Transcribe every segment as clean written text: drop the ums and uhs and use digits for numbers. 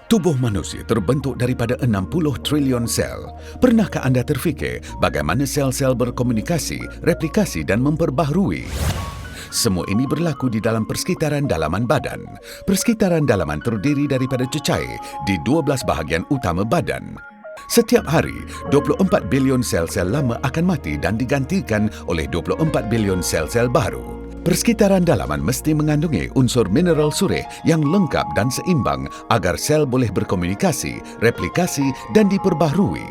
Tubuh manusia terbentuk daripada 60 triliun sel. Pernahkah anda terfikir bagaimana sel-sel berkomunikasi, replikasi dan memperbaharui? Semua ini berlaku di dalam persekitaran dalaman badan. Persekitaran dalaman terdiri daripada cecair di 12 bahagian utama badan. Setiap hari, 24 bilion sel-sel lama akan mati dan digantikan oleh 24 bilion sel-sel baru. Persekitaran dalaman mesti mengandungi unsur mineral surih yang lengkap dan seimbang agar sel boleh berkomunikasi, replikasi dan diperbaharui.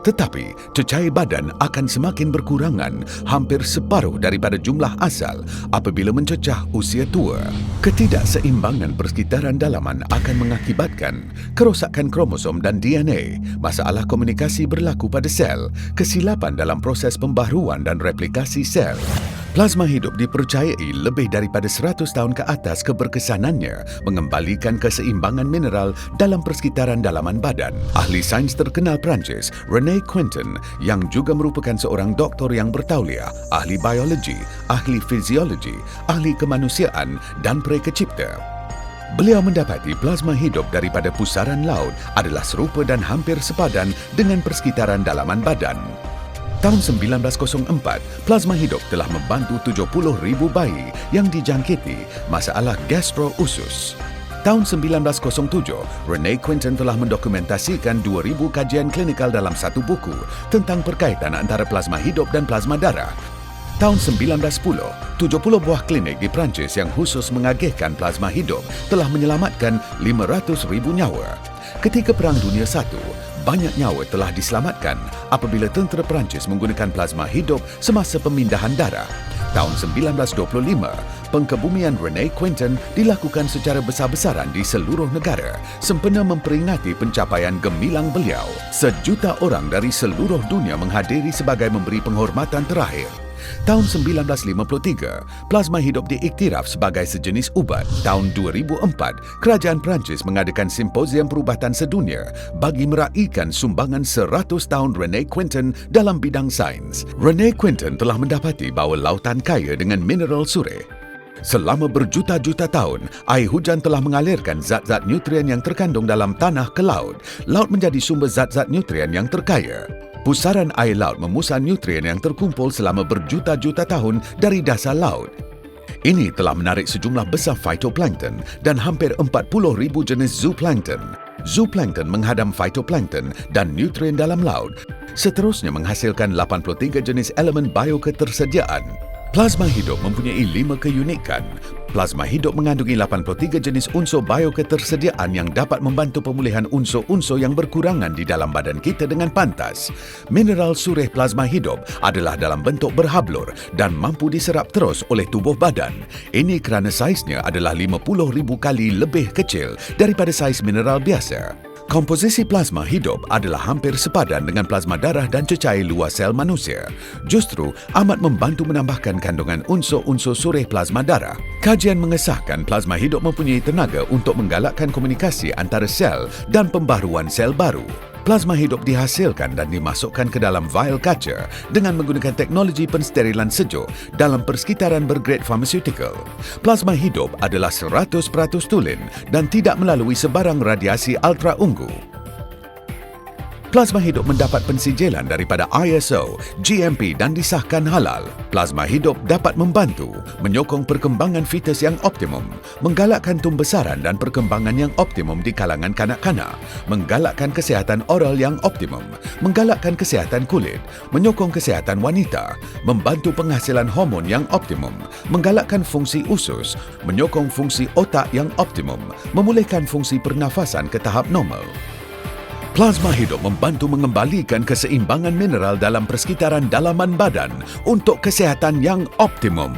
Tetapi, cecair badan akan semakin berkurangan, hampir separuh daripada jumlah asal apabila mencecah usia tua. Ketidakseimbangan persekitaran dalaman akan mengakibatkan kerosakan kromosom dan DNA, masalah komunikasi berlaku pada sel, kesilapan dalam proses pembaharuan dan replikasi sel. Plasma hidup dipercayai lebih daripada 100 tahun ke atas keberkesanannya mengembalikan keseimbangan mineral dalam persekitaran dalaman badan. Ahli sains terkenal Perancis, René Quinton, yang juga merupakan seorang doktor yang bertauliah, ahli biologi, ahli fiziologi, ahli kemanusiaan dan perekecipta. Beliau mendapati plasma hidup daripada pusaran laut adalah serupa dan hampir sepadan dengan persekitaran dalaman badan. Tahun 1904, plasma hidup telah membantu 70,000 bayi yang dijangkiti masalah gastro-usus. Tahun 1907, René Quinton telah mendokumentasikan 2,000 kajian klinikal dalam satu buku tentang perkaitan antara plasma hidup dan plasma darah. Tahun 1910, 70 buah klinik di Perancis yang khusus mengagihkan plasma hidup telah menyelamatkan 500,000 nyawa. Ketika Perang Dunia I, banyak nyawa telah diselamatkan apabila tentera Perancis menggunakan plasma hidup semasa pemindahan darah. Tahun 1925, pengkebumian René Quinton dilakukan secara besar-besaran di seluruh negara sempena memperingati pencapaian gemilang beliau. 1,000,000 orang dari seluruh dunia menghadiri sebagai memberi penghormatan terakhir. Tahun 1953, plasma hidup diiktiraf sebagai sejenis ubat. Tahun 2004, kerajaan Perancis mengadakan simposium perubatan sedunia bagi meraihkan sumbangan 100 tahun René Quinton dalam bidang sains. René Quinton telah mendapati bahawa lautan kaya dengan mineral surih. Selama berjuta-juta tahun, air hujan telah mengalirkan zat-zat nutrien yang terkandung dalam tanah ke laut. Laut menjadi sumber zat-zat nutrien yang terkaya. Pusaran air laut memusat nutrien yang terkumpul selama berjuta-juta tahun dari dasar laut. Ini telah menarik sejumlah besar phytoplankton dan hampir 40,000 jenis zooplankton. Zooplankton menghadam phytoplankton dan nutrien dalam laut, seterusnya menghasilkan 83 jenis elemen bioketersediaan. Plasma hidup mempunyai 5 keunikan. Plasma hidup mengandungi 83 jenis unsur bioketersediaan yang dapat membantu pemulihan unsur-unsur yang berkurangan di dalam badan kita dengan pantas. Mineral surih plasma hidup adalah dalam bentuk berhablur dan mampu diserap terus oleh tubuh badan. Ini kerana saiznya adalah 50,000 kali lebih kecil daripada saiz mineral biasa. Komposisi plasma hidup adalah hampir sepadan dengan plasma darah dan cecair luar sel manusia. Justru amat membantu menambahkan kandungan unsur-unsur surih plasma darah. Kajian mengesahkan plasma hidup mempunyai tenaga untuk menggalakkan komunikasi antara sel dan pembaharuan sel baru. Plasma hidup dihasilkan dan dimasukkan ke dalam vial kaca dengan menggunakan teknologi pensterilan sejuk dalam persekitaran bergrade pharmaceutical. Plasma hidup adalah 100% tulen dan tidak melalui sebarang radiasi ultra ungu. Plasma hidup mendapat pensijilan daripada ISO, GMP dan disahkan halal. Plasma hidup dapat membantu menyokong perkembangan fetus yang optimum, menggalakkan tumbesaran dan perkembangan yang optimum di kalangan kanak-kanak, menggalakkan kesihatan oral yang optimum, menggalakkan kesihatan kulit, menyokong kesihatan wanita, membantu penghasilan hormon yang optimum, menggalakkan fungsi usus, menyokong fungsi otak yang optimum, memulihkan fungsi pernafasan ke tahap normal. Plasma hidup membantu mengembalikan keseimbangan mineral dalam persekitaran dalaman badan untuk kesihatan yang optimum.